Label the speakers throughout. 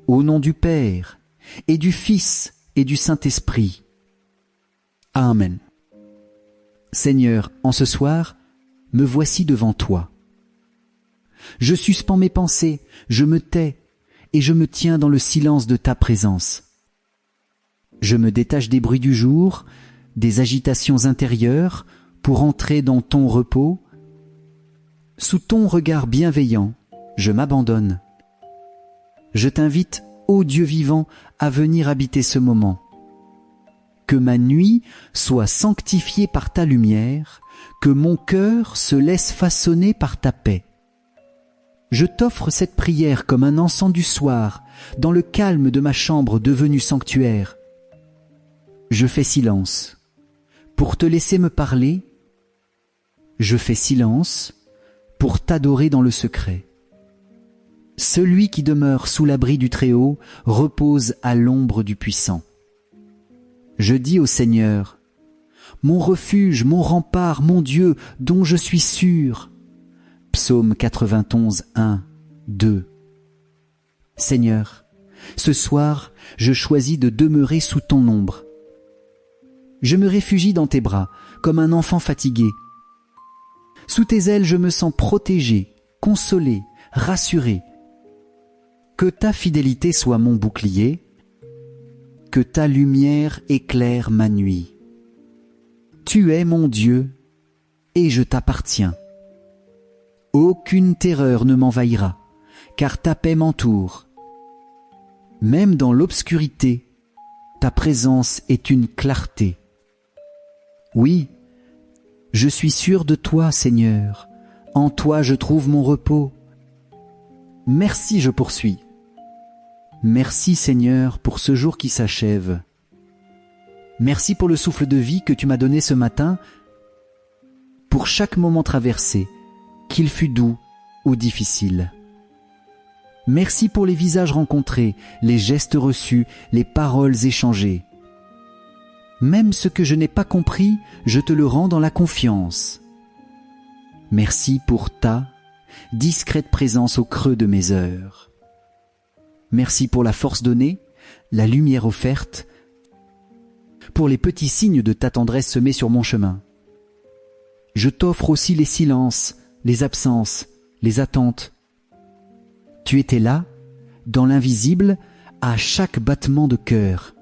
Speaker 1: Au nom du Père, et du Fils, et du Saint-Esprit. Amen. Seigneur, en ce soir, me voici devant toi. Je suspends mes pensées, je me tais, et je me tiens dans le silence de ta présence. Je me détache des bruits du jour, des agitations intérieures, pour entrer dans ton repos. Sous ton regard bienveillant, je m'abandonne. Je t'invite, ô Dieu vivant, à venir habiter ce moment. Que ma nuit soit sanctifiée par ta lumière, que mon cœur se laisse façonner par ta paix. Je t'offre cette prière comme un encens du soir, dans le calme de ma chambre devenue sanctuaire. Je fais silence. Pour te laisser me parler, je fais silence pour t'adorer dans le secret. Celui qui demeure sous l'abri du Très-Haut repose à l'ombre du Puissant. Je dis au Seigneur, mon refuge, mon rempart, mon Dieu, dont je suis sûr. Psaume 91, 1, 2. Seigneur, ce soir, je choisis de demeurer sous ton ombre. Je me réfugie dans tes bras, comme un enfant fatigué. Sous tes ailes, je me sens protégé, consolé, rassuré. Que ta fidélité soit mon bouclier, que ta lumière éclaire ma nuit. Tu es mon Dieu, et je t'appartiens. Aucune terreur ne m'envahira, car ta paix m'entoure. Même dans l'obscurité, ta présence est une clarté. Oui, je suis sûr de toi, Seigneur. En toi je trouve mon repos. Merci, je poursuis. Merci, Seigneur, pour ce jour qui s'achève. Merci pour le souffle de vie que tu m'as donné ce matin, pour chaque moment traversé, qu'il fût doux ou difficile. Merci pour les visages rencontrés, les gestes reçus, les paroles échangées. Même ce que je n'ai pas compris, je te le rends dans la confiance. Merci pour ta discrète présence au creux de mes heures. Merci pour la force donnée, la lumière offerte, pour les petits signes de ta tendresse semés sur mon chemin. Je t'offre aussi les silences, les absences, les attentes. Tu étais là, dans l'invisible, à chaque battement de cœur.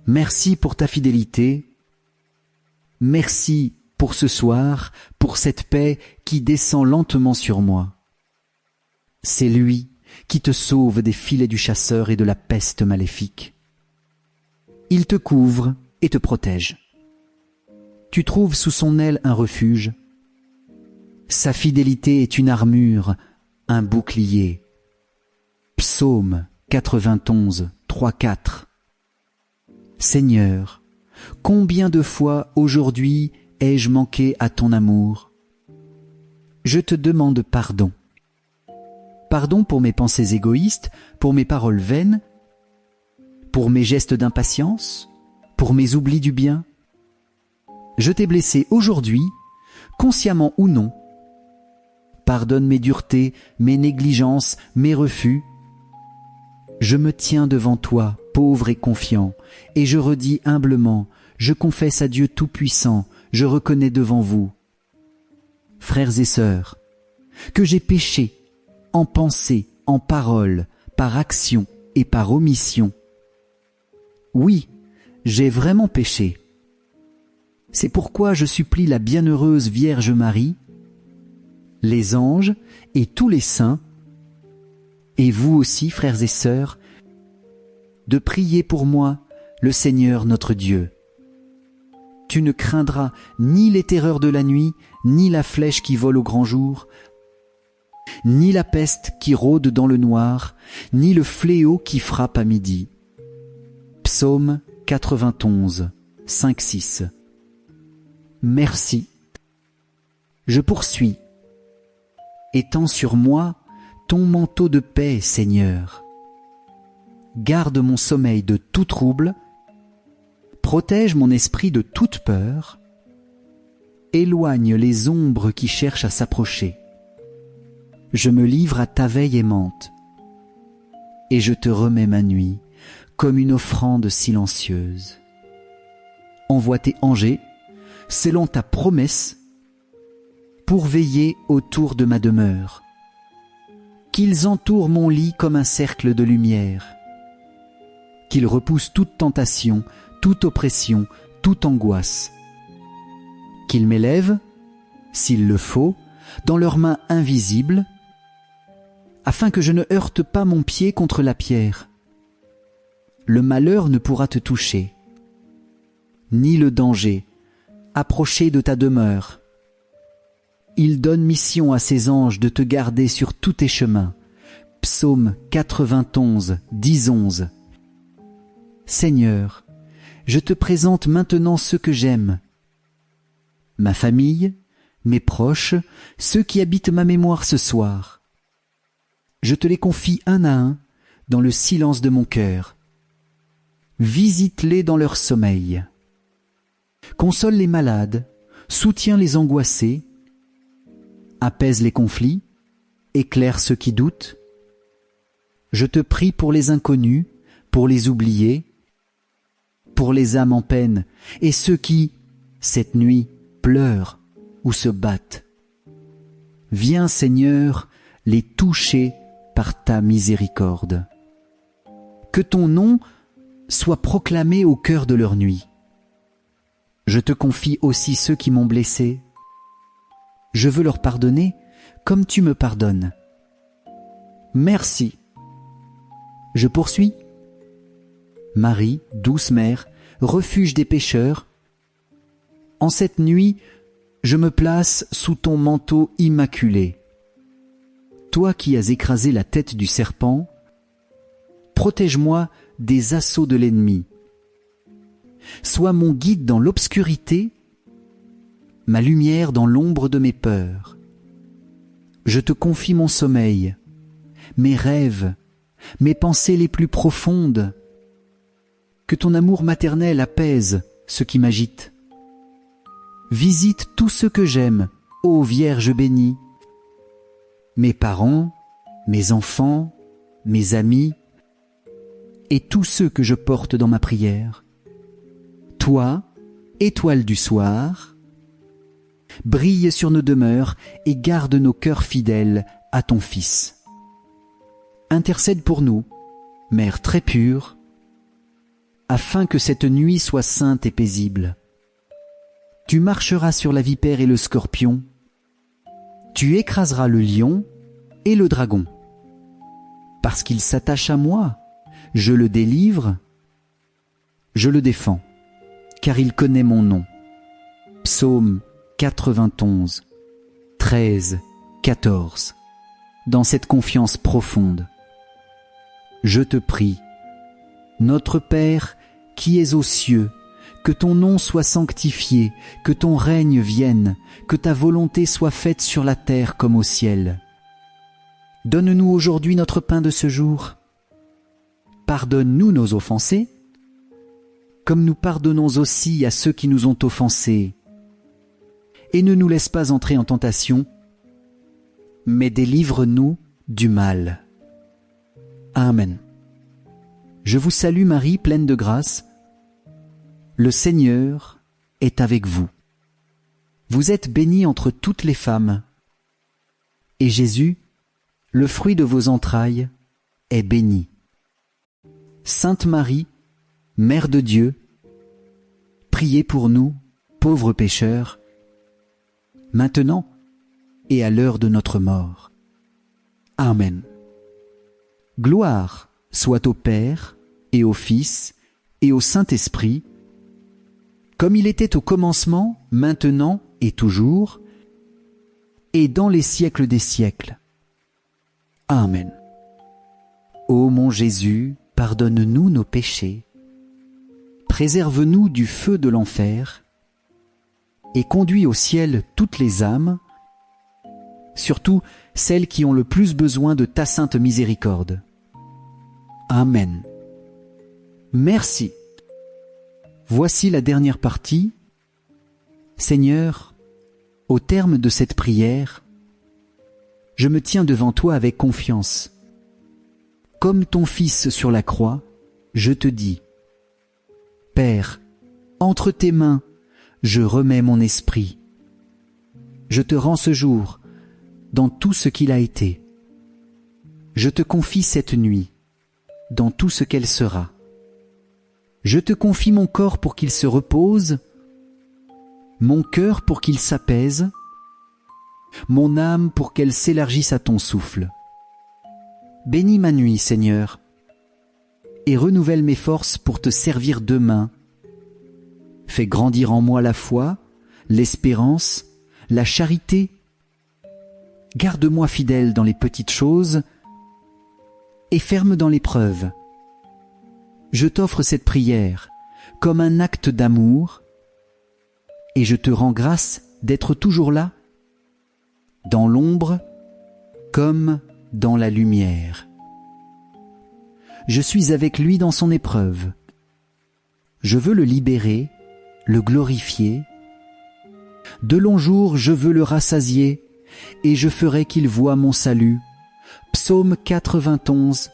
Speaker 1: Merci pour ta fidélité. Merci pour ce soir, pour cette paix qui descend lentement sur moi. C'est lui qui te sauve des filets du chasseur et de la peste maléfique. Il te couvre et te protège. Tu trouves sous son aile un refuge. Sa fidélité est une armure, un bouclier. Psaume 91, 3, 4. Seigneur, combien de fois aujourd'hui ai-je manqué à ton amour? Je te demande pardon. Pardon pour mes pensées égoïstes, pour mes paroles vaines, pour mes gestes d'impatience, pour mes oublis du bien. Je t'ai blessé aujourd'hui, consciemment ou non. Pardonne mes duretés, mes négligences, mes refus. Je me tiens devant toi, pauvre et confiant, et je redis humblement, je confesse à Dieu Tout-Puissant, je reconnais devant vous. Frères et sœurs, que j'ai péché, en pensée, en parole, par action et par omission. Oui, j'ai vraiment péché. C'est pourquoi je supplie la bienheureuse Vierge Marie, les anges et tous les saints, et vous aussi, frères et sœurs, de prier pour moi le Seigneur notre Dieu. Tu ne craindras ni les terreurs de la nuit, ni la flèche qui vole au grand jour, ni la peste qui rôde dans le noir, ni le fléau qui frappe à midi. Psaume 91, 5-6. Merci. Je poursuis. Étends sur moi ton manteau de paix, Seigneur. Garde mon sommeil de tout trouble, protège mon esprit de toute peur, éloigne les ombres qui cherchent à s'approcher. Je me livre à ta veille aimante. et je te remets ma nuit comme une offrande silencieuse. Envoie tes angers, selon ta promesse, pour veiller autour de ma demeure. Qu'ils entourent mon lit comme un cercle de lumière. Qu'ils repoussent toute tentation, toute oppression, toute angoisse. Qu'ils m'élèvent, s'il le faut, dans leurs mains invisibles, afin que je ne heurte pas mon pied contre la pierre. Le malheur ne pourra te toucher, ni le danger, approcher de ta demeure. Il donne mission à ses anges de te garder sur tous tes chemins. Psaume 91, 10-11. Seigneur, je te présente maintenant ceux que j'aime. Ma famille, mes proches, ceux qui habitent ma mémoire ce soir. Je te les confie un à un dans le silence de mon cœur. Visite-les dans leur sommeil. Console les malades, soutiens les angoissés, apaise les conflits, éclaire ceux qui doutent. Je te prie pour les inconnus, pour les oubliés, pour les âmes en peine et ceux qui, cette nuit, pleurent ou se battent. Viens, Seigneur, les toucher par ta miséricorde. Que ton nom soit proclamé au cœur de leur nuit. Je te confie aussi ceux qui m'ont blessé. Je veux leur pardonner comme tu me pardonnes. Merci. Je poursuis. Marie, douce mère, refuge des pécheurs, en cette nuit, je me place sous ton manteau immaculé. Toi qui as écrasé la tête du serpent, protège-moi des assauts de l'ennemi. Sois mon guide dans l'obscurité, ma lumière dans l'ombre de mes peurs. Je te confie mon sommeil, mes rêves, mes pensées les plus profondes. Que ton amour maternel apaise ce qui m'agite. Visite tous ceux que j'aime, ô Vierge bénie. Mes parents, mes enfants, mes amis, et tous ceux que je porte dans ma prière. Toi, étoile du soir, brille sur nos demeures et garde nos cœurs fidèles à ton Fils. Intercède pour nous, Mère très pure, afin que cette nuit soit sainte et paisible. Tu marcheras sur la vipère et le scorpion, tu écraseras le lion et le dragon. Parce qu'il s'attache à moi, je le délivre, je le défends, car il connaît mon nom. Psaume 91, 13, 14. Dans cette confiance profonde, je te prie, notre Père qui es aux cieux, que ton nom soit sanctifié, que ton règne vienne, que ta volonté soit faite sur la terre comme au ciel. Donne-nous aujourd'hui notre pain de ce jour. Pardonne-nous nos offensés, comme nous pardonnons aussi à ceux qui nous ont offensés. Et ne nous laisse pas entrer en tentation, mais délivre-nous du mal. Amen. Je vous salue Marie, pleine de grâce. Le Seigneur est avec vous. Vous êtes bénie entre toutes les femmes. Et Jésus, le fruit de vos entrailles, est béni. Sainte Marie, Mère de Dieu, priez pour nous, pauvres pécheurs, maintenant et à l'heure de notre mort. Amen. Gloire soit au Père et au Fils et au Saint-Esprit, comme il était au commencement, maintenant et toujours, et dans les siècles des siècles. Amen. Ô mon Jésus, pardonne-nous nos péchés, préserve-nous du feu de l'enfer, et conduis au ciel toutes les âmes, surtout celles qui ont le plus besoin de ta sainte miséricorde. Amen. Merci. Voici la dernière partie. Seigneur, au terme de cette prière, je me tiens devant toi avec confiance, comme ton Fils sur la croix, je te dis, Père, entre tes mains, je remets mon esprit. Je te rends ce jour dans tout ce qu'il a été. Je te confie cette nuit dans tout ce qu'elle sera. Je te confie mon corps pour qu'il se repose, mon cœur pour qu'il s'apaise, mon âme pour qu'elle s'élargisse à ton souffle. Bénis ma nuit, Seigneur, et renouvelle mes forces pour te servir demain. Fais grandir en moi la foi, l'espérance, la charité. Garde-moi fidèle dans les petites choses et ferme dans l'épreuve. Je t'offre cette prière comme un acte d'amour et je te rends grâce d'être toujours là, dans l'ombre comme dans la lumière. Je suis avec lui dans son épreuve. Je veux le libérer, le glorifier. De longs jours, je veux le rassasier, et je ferai qu'il voie mon salut. Psaume 91,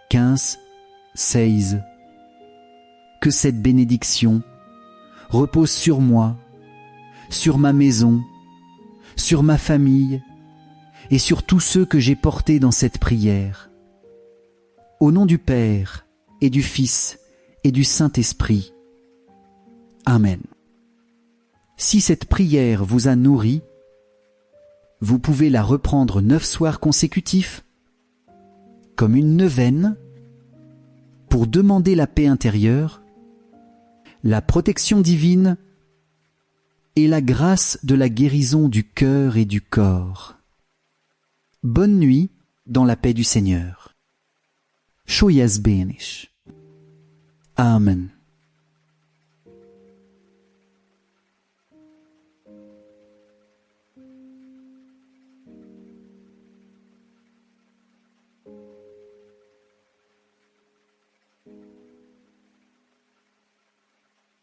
Speaker 1: 15, 16. Que cette bénédiction repose sur moi, sur ma maison, sur ma famille, et sur tous ceux que j'ai portés dans cette prière. Au nom du Père, et du Fils, et du Saint-Esprit. Amen. Si cette prière vous a nourri, vous pouvez la reprendre 9 soirs consécutifs, comme une neuvaine, pour demander la paix intérieure, la protection divine et la grâce de la guérison du cœur et du corps. Bonne nuit dans la paix du Seigneur. Choias benes. Amen.